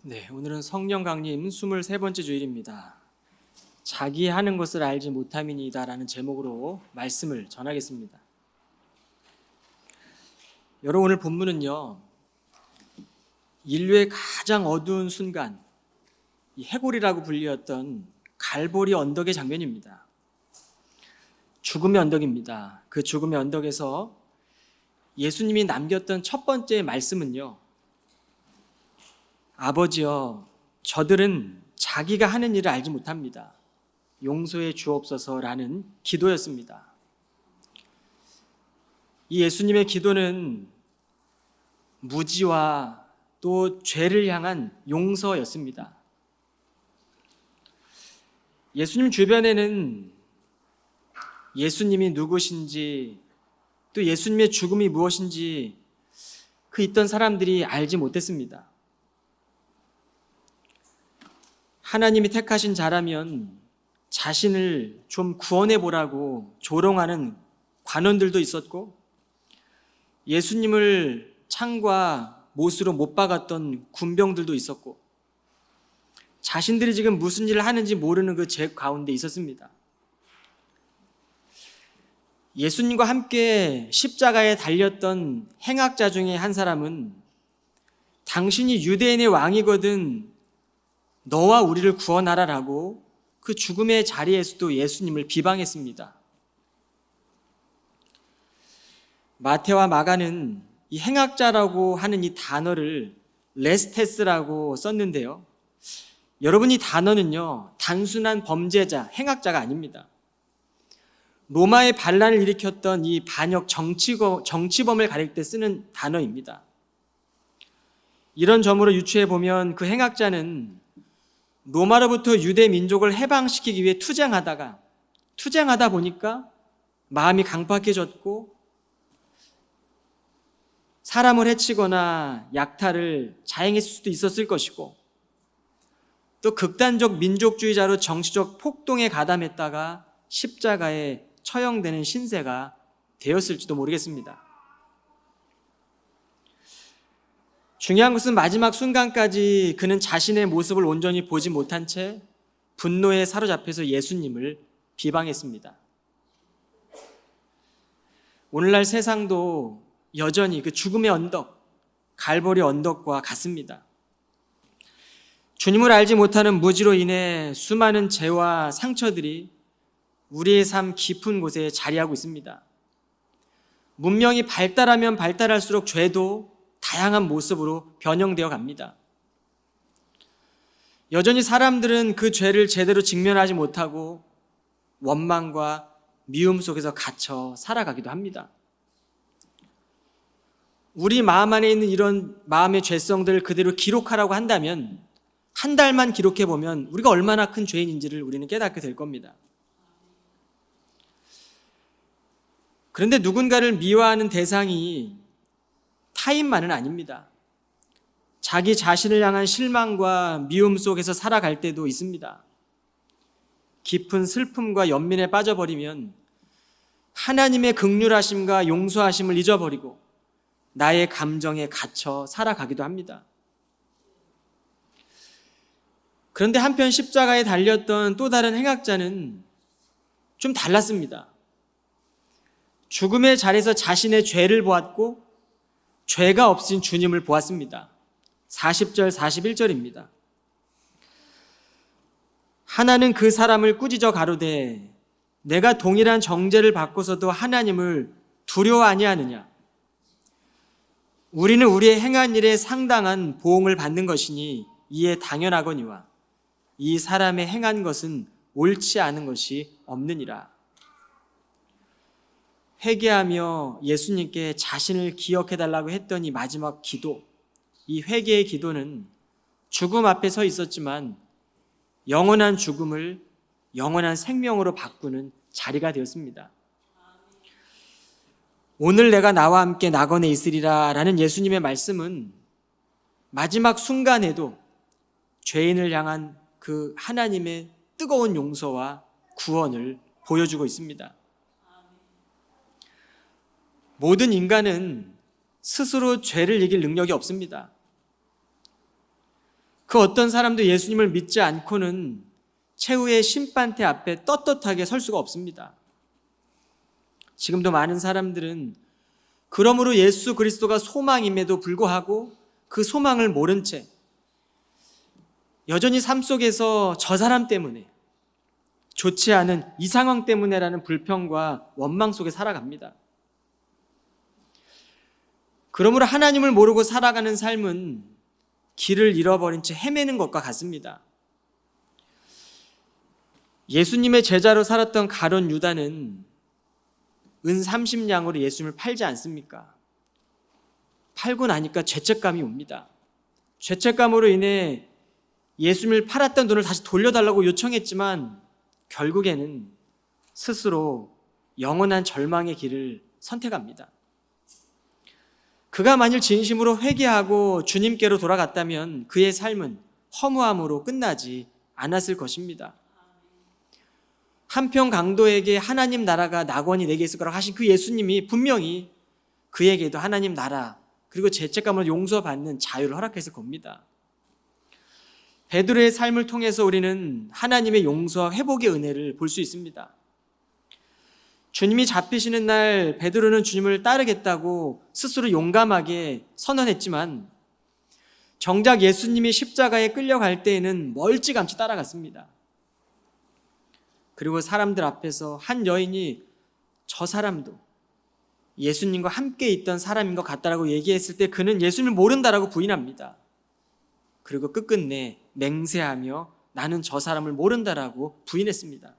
네, 오늘은 성령 강림 23번째 주일입니다. 자기 하는 것을 알지 못함이니이다 라는 제목으로 말씀을 전하겠습니다. 여러분, 오늘 본문은요, 인류의 가장 어두운 순간, 이 해골이라고 불리었던 갈보리 언덕의 장면입니다. 죽음의 언덕입니다. 그 죽음의 언덕에서 예수님이 남겼던 첫 번째 말씀은요, 아버지여, 저들은 자기가 하는 일을 알지 못합니다. 용서해 주옵소서라는 기도였습니다. 이 예수님의 기도는 무지와 또 죄를 향한 용서였습니다. 예수님 주변에는 예수님이 누구신지 또 예수님의 죽음이 무엇인지 그 있던 사람들이 알지 못했습니다. 하나님이 택하신 자라면 자신을 좀 구원해 보라고 조롱하는 관원들도 있었고, 예수님을 창과 못으로 못 박았던 군병들도 있었고, 자신들이 지금 무슨 일을 하는지 모르는 그 제 가운데 있었습니다. 예수님과 함께 십자가에 달렸던 행악자 중에 한 사람은 당신이 유대인의 왕이거든 너와 우리를 구원하라라고 그 죽음의 자리에서도 예수님을 비방했습니다. 마태와 마가는 이 행악자라고 하는 이 단어를 레스테스라고 썼는데요, 여러분, 이 단어는요 단순한 범죄자, 행악자가 아닙니다. 로마의 반란을 일으켰던 이 반역 정치범을 가릴 때 쓰는 단어입니다. 이런 점으로 유추해 보면 그 행악자는 로마로부터 유대 민족을 해방시키기 위해 투쟁하다 보니까 마음이 강팍해졌고 사람을 해치거나 약탈을 자행했을 수도 있었을 것이고, 또 극단적 민족주의자로 정치적 폭동에 가담했다가 십자가에 처형되는 신세가 되었을지도 모르겠습니다. 중요한 것은 마지막 순간까지 그는 자신의 모습을 온전히 보지 못한 채 분노에 사로잡혀서 예수님을 비방했습니다. 오늘날 세상도 여전히 그 죽음의 언덕, 갈보리 언덕과 같습니다. 주님을 알지 못하는 무지로 인해 수많은 죄와 상처들이 우리의 삶 깊은 곳에 자리하고 있습니다. 문명이 발달하면 발달할수록 죄도 다양한 모습으로 변형되어 갑니다. 여전히 사람들은 그 죄를 제대로 직면하지 못하고 원망과 미움 속에서 갇혀 살아가기도 합니다. 우리 마음 안에 있는 이런 마음의 죄성들을 그대로 기록하라고 한다면 한 달만 기록해보면 우리가 얼마나 큰 죄인인지를 우리는 깨닫게 될 겁니다. 그런데 누군가를 미워하는 대상이 타인만은 아닙니다. 자기 자신을 향한 실망과 미움 속에서 살아갈 때도 있습니다. 깊은 슬픔과 연민에 빠져버리면 하나님의 긍휼하심과 용서하심을 잊어버리고 나의 감정에 갇혀 살아가기도 합니다. 그런데 한편 십자가에 달렸던 또 다른 행악자는 좀 달랐습니다. 죽음의 자리에서 자신의 죄를 보았고 죄가 없으신 주님을 보았습니다. 40절, 41절입니다. 하나는 그 사람을 꾸짖어 가로되 내가 동일한 정죄를 받고서도 하나님을 두려워 아니하느냐? 우리는 우리의 행한 일에 상당한 보응을 받는 것이니 이에 당연하거니와 이 사람의 행한 것은 옳지 않은 것이 없느니라. 회개하며 예수님께 자신을 기억해달라고 했던 이 마지막 기도, 이 회개의 기도는 죽음 앞에 서 있었지만 영원한 죽음을 영원한 생명으로 바꾸는 자리가 되었습니다. 오늘 내가 나와 함께 낙원에 있으리라 라는 예수님의 말씀은 마지막 순간에도 죄인을 향한 그 하나님의 뜨거운 용서와 구원을 보여주고 있습니다. 모든 인간은 스스로 죄를 이길 능력이 없습니다. 그 어떤 사람도 예수님을 믿지 않고는 최후의 심판대 앞에 떳떳하게 설 수가 없습니다. 지금도 많은 사람들은 그러므로 예수 그리스도가 소망임에도 불구하고 그 소망을 모른 채 여전히 삶 속에서 저 사람 때문에, 좋지 않은 이 상황 때문에라는 불평과 원망 속에 살아갑니다. 그러므로 하나님을 모르고 살아가는 삶은 길을 잃어버린 채 헤매는 것과 같습니다. 예수님의 제자로 살았던 가룟 유다는 은 30냥으로 예수님을 팔지 않습니까? 팔고 나니까 죄책감이 옵니다. 죄책감으로 인해 예수님을 팔았던 돈을 다시 돌려달라고 요청했지만 결국에는 스스로 영원한 절망의 길을 선택합니다. 그가 만일 진심으로 회개하고 주님께로 돌아갔다면 그의 삶은 허무함으로 끝나지 않았을 것입니다. 한평 강도에게 하나님 나라가 낙원이 내게 있을 거라고 하신 그 예수님이 분명히 그에게도 하나님 나라 그리고 죄책감을 용서받는 자유를 허락했을 겁니다. 베드로의 삶을 통해서 우리는 하나님의 용서와 회복의 은혜를 볼 수 있습니다. 주님이 잡히시는 날 베드로는 주님을 따르겠다고 스스로 용감하게 선언했지만 정작 예수님이 십자가에 끌려갈 때에는 멀찌감치 따라갔습니다. 그리고 사람들 앞에서 한 여인이 저 사람도 예수님과 함께 있던 사람인 것 같다라고 얘기했을 때 그는 예수님을 모른다라고 부인합니다. 그리고 끝끝내 맹세하며 나는 저 사람을 모른다라고 부인했습니다.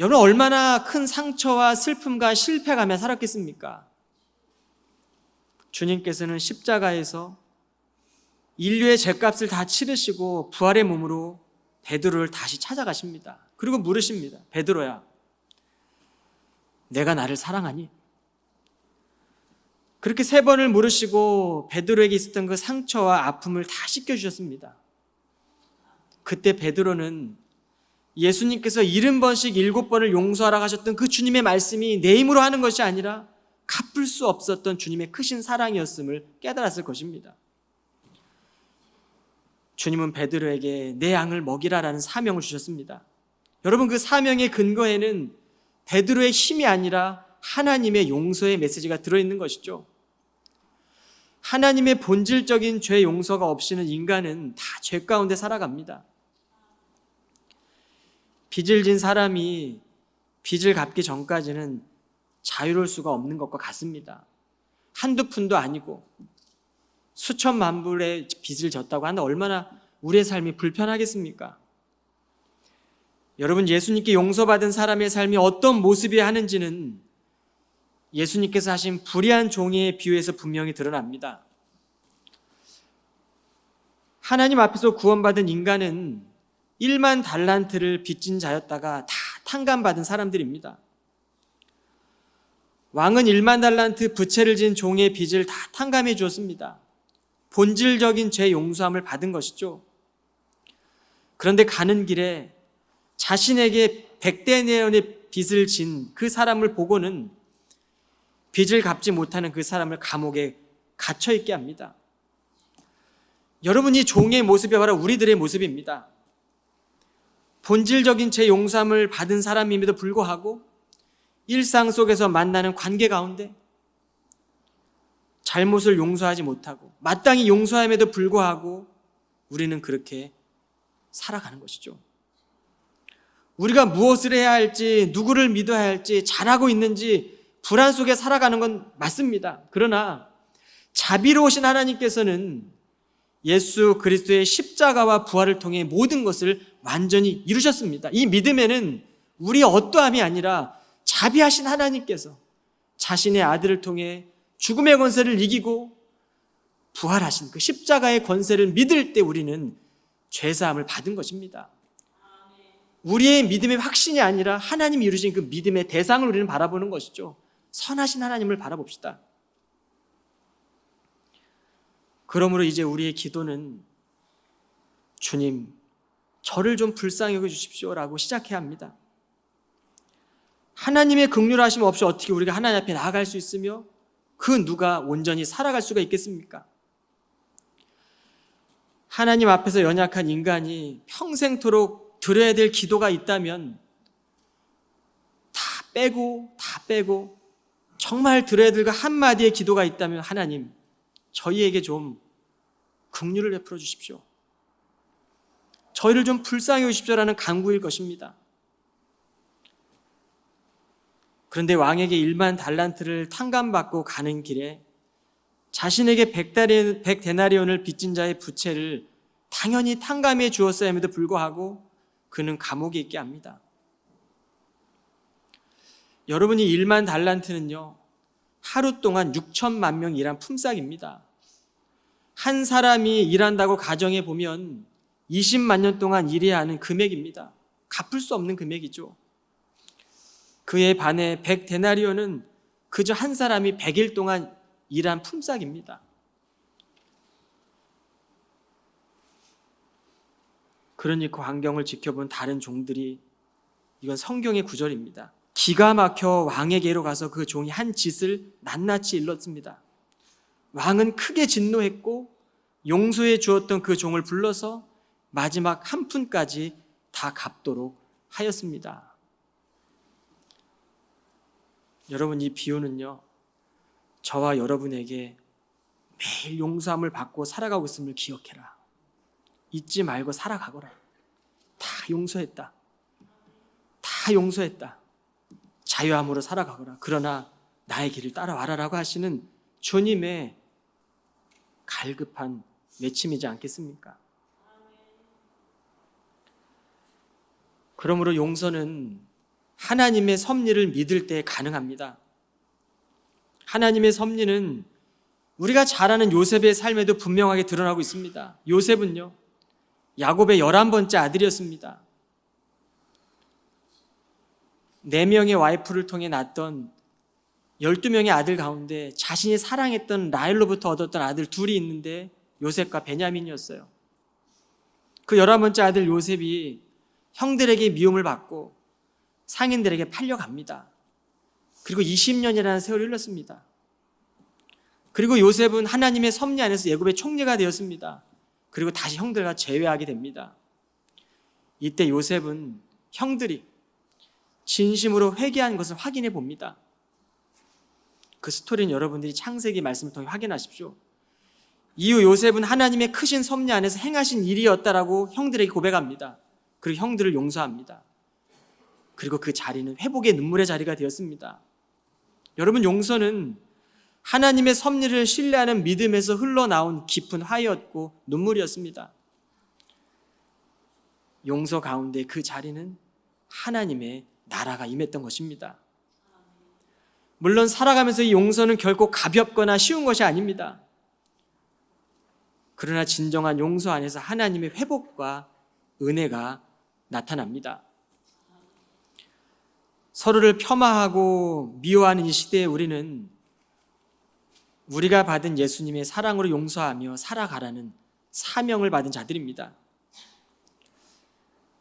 여러분 얼마나 큰 상처와 슬픔과 실패감에 살았겠습니까? 주님께서는 십자가에서 인류의 죄값을 다 치르시고 부활의 몸으로 베드로를 다시 찾아가십니다. 그리고 물으십니다. 베드로야, 내가 나를 사랑하니? 그렇게 3번을 물으시고 베드로에게 있었던 그 상처와 아픔을 다 씻겨주셨습니다. 그때 베드로는 예수님께서 70번씩 7번을 용서하라고 하셨던 그 주님의 말씀이 내 힘으로 하는 것이 아니라 갚을 수 없었던 주님의 크신 사랑이었음을 깨달았을 것입니다. 주님은 베드로에게 내 양을 먹이라라는 사명을 주셨습니다. 여러분 그 사명의 근거에는 베드로의 힘이 아니라 하나님의 용서의 메시지가 들어있는 것이죠. 하나님의 본질적인 죄 용서가 없이는 인간은 다 죄 가운데 살아갑니다. 빚을 진 사람이 빚을 갚기 전까지는 자유로울 수가 없는 것과 같습니다. 한두 푼도 아니고 수천만 불의 빚을 졌다고 하는데 얼마나 우리의 삶이 불편하겠습니까? 여러분 예수님께 용서받은 사람의 삶이 어떤 모습이어야 하는지는 예수님께서 하신 불의한 종의 비유에서 분명히 드러납니다. 하나님 앞에서 구원받은 인간은 1만 달란트를 빚진 자였다가 다 탕감받은 사람들입니다. 왕은 1만 달란트 부채를 진 종의 빚을 다 탕감해 주었습니다. 본질적인 죄 용서함을 받은 것이죠. 그런데 가는 길에 자신에게 100데나리온의 빚을 진 그 사람을 보고는 빚을 갚지 못하는 그 사람을 감옥에 갇혀 있게 합니다. 여러분 이 종의 모습이 바로 우리들의 모습입니다. 본질적인 죄 용서함을 받은 사람임에도 불구하고 일상 속에서 만나는 관계 가운데 잘못을 용서하지 못하고 마땅히 용서함에도 불구하고 우리는 그렇게 살아가는 것이죠. 우리가 무엇을 해야 할지, 누구를 믿어야 할지, 잘하고 있는지 불안 속에 살아가는 건 맞습니다. 그러나 자비로우신 하나님께서는 예수 그리스도의 십자가와 부활을 통해 모든 것을 완전히 이루셨습니다. 이 믿음에는 우리의 어떠함이 아니라 자비하신 하나님께서 자신의 아들을 통해 죽음의 권세를 이기고 부활하신 그 십자가의 권세를 믿을 때 우리는 죄사함을 받은 것입니다. 우리의 믿음의 확신이 아니라 하나님이 이루신 그 믿음의 대상을 우리는 바라보는 것이죠. 선하신 하나님을 바라봅시다. 그러므로 이제 우리의 기도는 주님, 저를 좀 불쌍히 여겨주십시오라고 시작해야 합니다. 하나님의 긍휼하심 없이 어떻게 우리가 하나님 앞에 나아갈 수 있으며 그 누가 온전히 살아갈 수가 있겠습니까? 하나님 앞에서 연약한 인간이 평생토록 드려야 될 기도가 있다면 다 빼고 정말 드려야 될 그 한마디의 기도가 있다면 하나님, 저희에게 좀 긍휼을 베풀어 주십시오. 저희를 좀 불쌍히 여기십시오라는 간구일 것입니다. 그런데 왕에게 1만 달란트를 탕감받고 가는 길에 자신에게 100데나리온을 빚진 자의 부채를 당연히 탕감해 주었어야 함에도 불구하고 그는 감옥에 있게 합니다. 여러분이 1만 달란트는요, 하루 동안 6천만 명 일한 품삯입니다. 한 사람이 일한다고 가정해 보면 20만 년 동안 일해야 하는 금액입니다. 갚을 수 없는 금액이죠. 그에 반해 100데나리온은 그저 한 사람이 100일 동안 일한 품삯입니다. 그러니 그 환경을 지켜본 다른 종들이, 이건 성경의 구절입니다, 기가 막혀 왕에게로 가서 그 종이 한 짓을 낱낱이 일렀습니다. 왕은 크게 진노했고 용서해 주었던 그 종을 불러서 마지막 한 푼까지 다 갚도록 하였습니다. 여러분, 이 비유는요, 저와 여러분에게 매일 용서함을 받고 살아가고 있음을 기억해라. 잊지 말고 살아가거라. 다 용서했다. 자유함으로 살아가거라. 그러나 나의 길을 따라와라라고 하시는 주님의 갈급한 외침이지 않겠습니까? 그러므로 용서는 하나님의 섭리를 믿을 때 가능합니다. 하나님의 섭리는 우리가 잘 아는 요셉의 삶에도 분명하게 드러나고 있습니다. 요셉은요, 야곱의 11번째 아들이었습니다. 4명의 와이프를 통해 낳았던 12명의 아들 가운데 자신이 사랑했던 라헬로부터 얻었던 아들 둘이 있는데 요셉과 베냐민이었어요. 그 11번째 아들 요셉이 형들에게 미움을 받고 상인들에게 팔려갑니다. 그리고 20년이라는 세월이 흘렀습니다. 그리고 요셉은 하나님의 섭리 안에서 애굽의 총리가 되었습니다. 그리고 다시 형들과 재회하게 됩니다. 이때 요셉은 형들이 진심으로 회개한 것을 확인해 봅니다. 그 스토리는 여러분들이 창세기 말씀을 통해 확인하십시오. 이후 요셉은 하나님의 크신 섭리 안에서 행하신 일이었다라고 형들에게 고백합니다. 그리고 형들을 용서합니다. 그리고 그 자리는 회복의 눈물의 자리가 되었습니다. 여러분, 용서는 하나님의 섭리를 신뢰하는 믿음에서 흘러나온 깊은 화였고 눈물이었습니다. 용서 가운데 그 자리는 하나님의 나라가 임했던 것입니다. 물론 살아가면서 이 용서는 결코 가볍거나 쉬운 것이 아닙니다. 그러나 진정한 용서 안에서 하나님의 회복과 은혜가 나타납니다. 서로를 폄하하고 미워하는 이 시대에 우리는 우리가 받은 예수님의 사랑으로 용서하며 살아가라는 사명을 받은 자들입니다.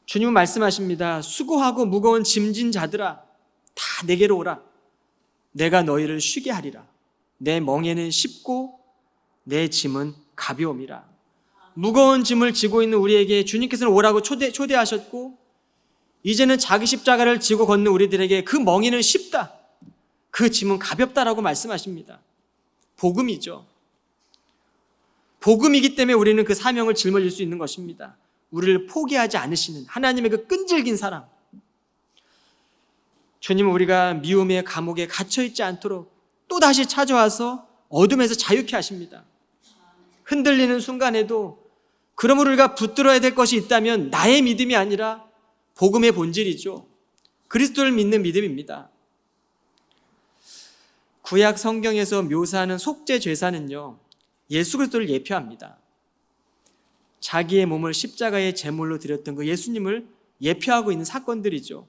주님은 말씀하십니다. 수고하고 무거운 짐진 자들아, 다 내게로 오라. 내가 너희를 쉬게 하리라. 내 멍에는 쉽고 내 짐은 가벼움이라. 무거운 짐을 지고 있는 우리에게 주님께서는 오라고 초대하셨고, 이제는 자기 십자가를 지고 걷는 우리들에게 그 멍에는 쉽다, 그 짐은 가볍다라고 말씀하십니다. 복음이죠. 복음이기 때문에 우리는 그 사명을 짊어질 수 있는 것입니다. 우리를 포기하지 않으시는 하나님의 그 끈질긴 사랑. 주님은 우리가 미움의 감옥에 갇혀있지 않도록 또다시 찾아와서 어둠에서 자유케 하십니다. 흔들리는 순간에도 그러므로 우리가 붙들어야 될 것이 있다면 나의 믿음이 아니라 복음의 본질이죠. 그리스도를 믿는 믿음입니다. 구약 성경에서 묘사하는 속죄 제사는요, 예수 그리스도를 예표합니다. 자기의 몸을 십자가의 제물로 드렸던 그 예수님을 예표하고 있는 사건들이죠.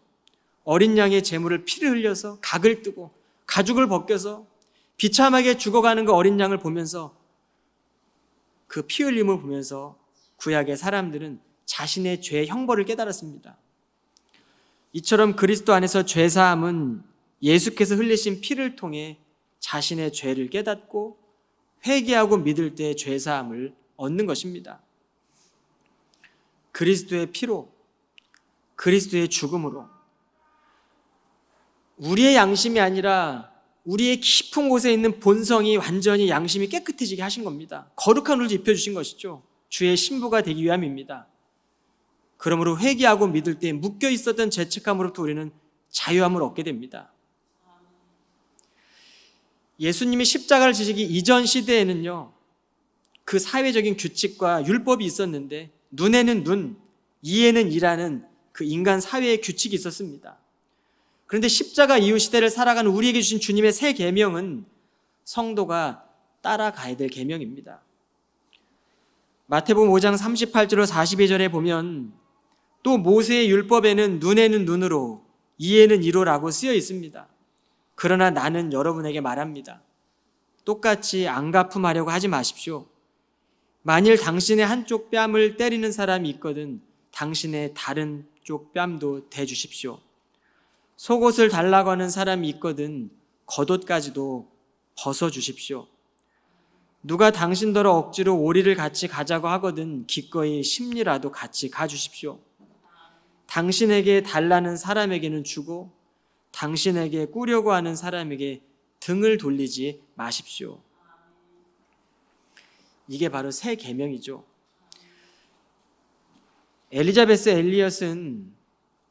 어린 양의 제물을 피를 흘려서 각을 뜨고 가죽을 벗겨서 비참하게 죽어가는 그 어린 양을 보면서, 그 피 흘림을 보면서 구약의 사람들은 자신의 죄의 형벌을 깨달았습니다. 이처럼 그리스도 안에서 죄사함은 예수께서 흘리신 피를 통해 자신의 죄를 깨닫고 회개하고 믿을 때 죄사함을 얻는 것입니다. 그리스도의 피로, 그리스도의 죽음으로 우리의 양심이 아니라 우리의 깊은 곳에 있는 본성이 완전히 양심이 깨끗해지게 하신 겁니다. 거룩한 옷을 입혀주신 것이죠. 주의 신부가 되기 위함입니다. 그러므로 회개하고 믿을 때 묶여 있었던 죄책감으로부터 우리는 자유함을 얻게 됩니다. 예수님이 십자가를 지시기 이전 시대에는요, 그 사회적인 규칙과 율법이 있었는데 눈에는 눈, 이에는 이라는 그 인간 사회의 규칙이 있었습니다. 그런데 십자가 이후 시대를 살아가는 우리에게 주신 주님의 새 계명은 성도가 따라가야 될 계명입니다. 마태복음 5장 38절로 42절에 보면 또 모세의 율법에는 눈에는 눈으로 이에는 이로라고 쓰여 있습니다. 그러나 나는 여러분에게 말합니다. 똑같이 안가품하려고 하지 마십시오. 만일 당신의 한쪽 뺨을 때리는 사람이 있거든 당신의 다른 쪽 뺨도 대주십시오. 속옷을 달라고 하는 사람이 있거든 겉옷까지도 벗어주십시오. 누가 당신더러 억지로 오리를 같이 가자고 하거든 기꺼이 심리라도 같이 가주십시오. 당신에게 달라는 사람에게는 주고 당신에게 꾸려고 하는 사람에게 등을 돌리지 마십시오. 이게 바로 새 계명이죠. 엘리자베스 엘리엇은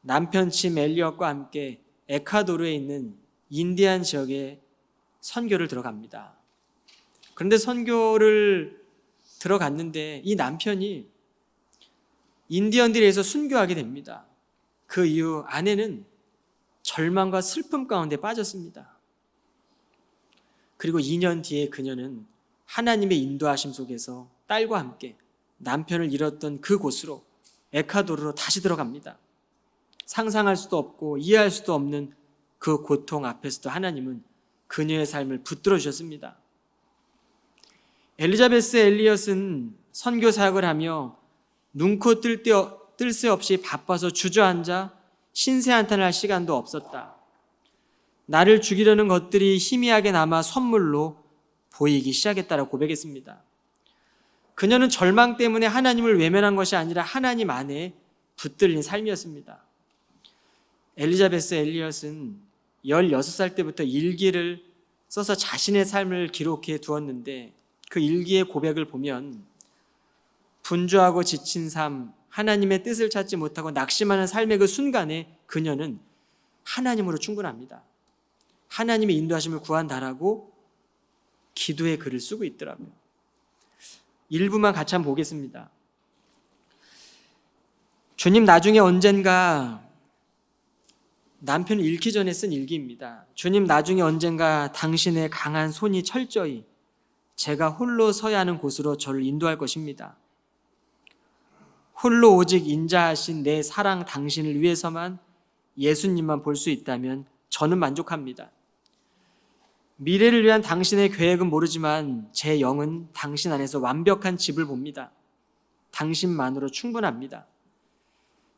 남편 짐 엘리엇과 함께 에콰도르에 있는 인디안 지역에 선교를 들어갑니다. 그런데 선교를 들어갔는데 이 남편이 인디언들에 의해서 순교하게 됩니다. 그 이후 아내는 절망과 슬픔 가운데 빠졌습니다. 그리고 2년 뒤에 그녀는 하나님의 인도하심 속에서 딸과 함께 남편을 잃었던 그곳으로 에콰도르로 다시 들어갑니다. 상상할 수도 없고 이해할 수도 없는 그 고통 앞에서도 하나님은 그녀의 삶을 붙들어 주셨습니다. 엘리자베스 엘리엇은 선교 사역을 하며 눈코 뜰 새 없이 바빠서 주저앉아 신세한탄할 시간도 없었다. 나를 죽이려는 것들이 희미하게 남아 선물로 보이기 시작했다라고 고백했습니다. 그녀는 절망 때문에 하나님을 외면한 것이 아니라 하나님 안에 붙들린 삶이었습니다. 엘리자베스 엘리엇은 16살 때부터 일기를 써서 자신의 삶을 기록해 두었는데 그 일기의 고백을 보면 분주하고 지친 삶, 하나님의 뜻을 찾지 못하고 낙심하는 삶의 그 순간에 그녀는 하나님으로 충분합니다. 하나님의 인도하심을 구한다라고 기도의 글을 쓰고 있더라고요. 일부만 같이 한번 보겠습니다. 주님 나중에 언젠가 남편을 잃기 전에 쓴 일기입니다. 주님 나중에 언젠가 당신의 강한 손이 철저히 제가 홀로 서야 하는 곳으로 저를 인도할 것입니다. 홀로 오직 인자하신 내 사랑 당신을 위해서만 예수님만 볼 수 있다면 저는 만족합니다. 미래를 위한 당신의 계획은 모르지만 제 영은 당신 안에서 완벽한 집을 봅니다. 당신만으로 충분합니다.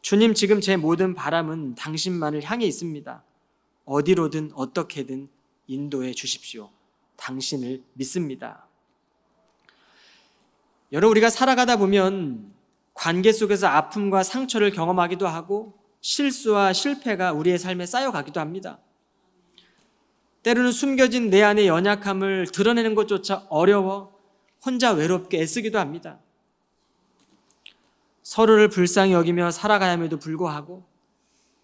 주님, 지금 제 모든 바람은 당신만을 향해 있습니다. 어디로든 어떻게든 인도해 주십시오. 당신을 믿습니다. 여러분, 우리가 살아가다 보면 관계 속에서 아픔과 상처를 경험하기도 하고 실수와 실패가 우리의 삶에 쌓여가기도 합니다. 때로는 숨겨진 내 안의 연약함을 드러내는 것조차 어려워 혼자 외롭게 애쓰기도 합니다. 서로를 불쌍히 여기며 살아가야 함에도 불구하고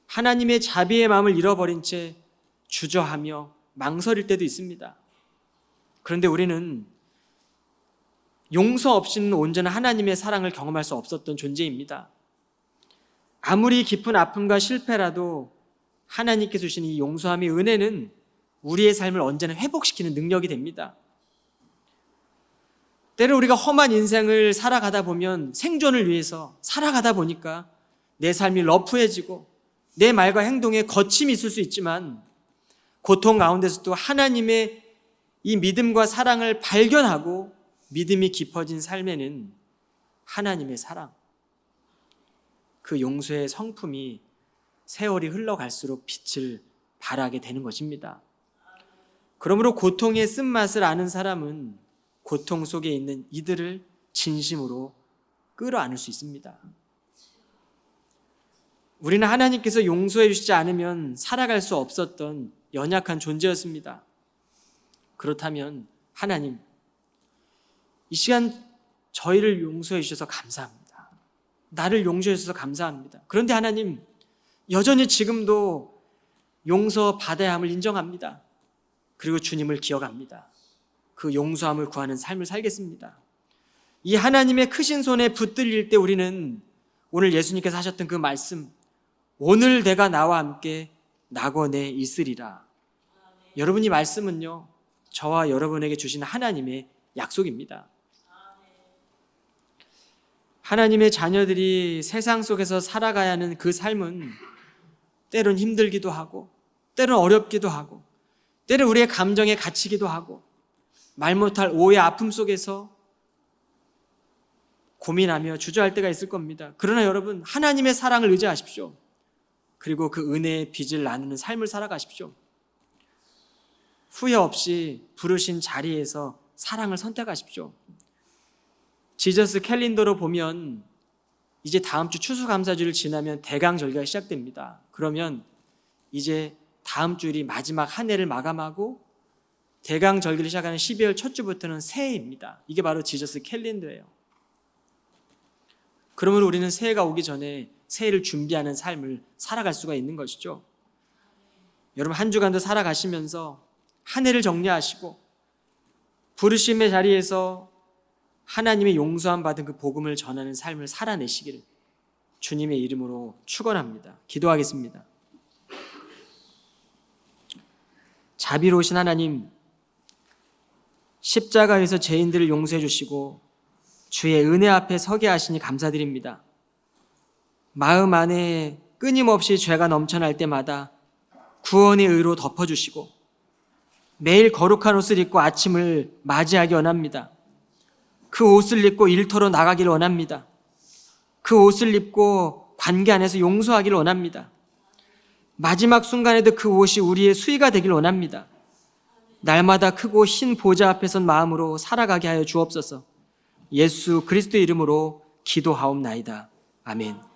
하나님의 자비의 마음을 잃어버린 채 주저하며 망설일 때도 있습니다. 그런데 우리는 용서 없이는 온전한 하나님의 사랑을 경험할 수 없었던 존재입니다. 아무리 깊은 아픔과 실패라도 하나님께서 주신 이 용서함의 은혜는 우리의 삶을 언제나 회복시키는 능력이 됩니다. 때로 우리가 험한 인생을 살아가다 보면 생존을 위해서 살아가다 보니까 내 삶이 러프해지고 내 말과 행동에 거침이 있을 수 있지만 고통 가운데서도 하나님의 이 믿음과 사랑을 발견하고 믿음이 깊어진 삶에는 하나님의 사랑, 그 용서의 성품이 세월이 흘러갈수록 빛을 발하게 되는 것입니다. 그러므로 고통의 쓴맛을 아는 사람은 고통 속에 있는 이들을 진심으로 끌어안을 수 있습니다. 우리는 하나님께서 용서해 주시지 않으면 살아갈 수 없었던 연약한 존재였습니다. 그렇다면 하나님, 이 시간 저희를 용서해 주셔서 감사합니다. 나를 용서해 주셔서 감사합니다. 그런데 하나님, 여전히 지금도 용서받아야 함을 인정합니다. 그리고 주님을 기억합니다. 그 용서함을 구하는 삶을 살겠습니다. 이 하나님의 크신 손에 붙들릴 때 우리는 오늘 예수님께서 하셨던 그 말씀, 오늘 내가 나와 함께 낙원에 있으리라. 여러분, 이 말씀은요, 저와 여러분에게 주신 하나님의 약속입니다. 하나님의 자녀들이 세상 속에서 살아가야 하는 그 삶은 때론 힘들기도 하고, 때론 어렵기도 하고, 때론 우리의 감정에 갇히기도 하고, 말 못할 오해, 아픔 속에서 고민하며 주저할 때가 있을 겁니다. 그러나 여러분, 하나님의 사랑을 의지하십시오. 그리고 그 은혜의 빚을 나누는 삶을 살아가십시오. 후회 없이 부르신 자리에서 사랑을 선택하십시오. 지저스 캘린더로 보면 이제 다음 주 추수감사주를 지나면 대강절기가 시작됩니다. 그러면 이제 다음 주일이 마지막 한 해를 마감하고 대강절기를 시작하는 12월 첫 주부터는 새해입니다. 이게 바로 지저스 캘린더예요. 그러면 우리는 새해가 오기 전에 새해를 준비하는 삶을 살아갈 수가 있는 것이죠. 여러분, 한 주간도 살아가시면서 한 해를 정리하시고 부르심의 자리에서 하나님의 용서함 받은 그 복음을 전하는 삶을 살아내시기를 주님의 이름으로 축원합니다. 기도하겠습니다. 자비로우신 하나님, 십자가에서 죄인들을 용서해 주시고 주의 은혜 앞에 서게 하시니 감사드립니다. 마음 안에 끊임없이 죄가 넘쳐날 때마다 구원의 의로 덮어주시고 매일 거룩한 옷을 입고 아침을 맞이하기 원합니다. 그 옷을 입고 일터로 나가기를 원합니다. 그 옷을 입고 관계 안에서 용서하기를 원합니다. 마지막 순간에도 그 옷이 우리의 수의가 되길 원합니다. 날마다 크고 흰 보좌 앞에 선 마음으로 살아가게 하여 주옵소서. 예수 그리스도 이름으로 기도하옵나이다. 아멘.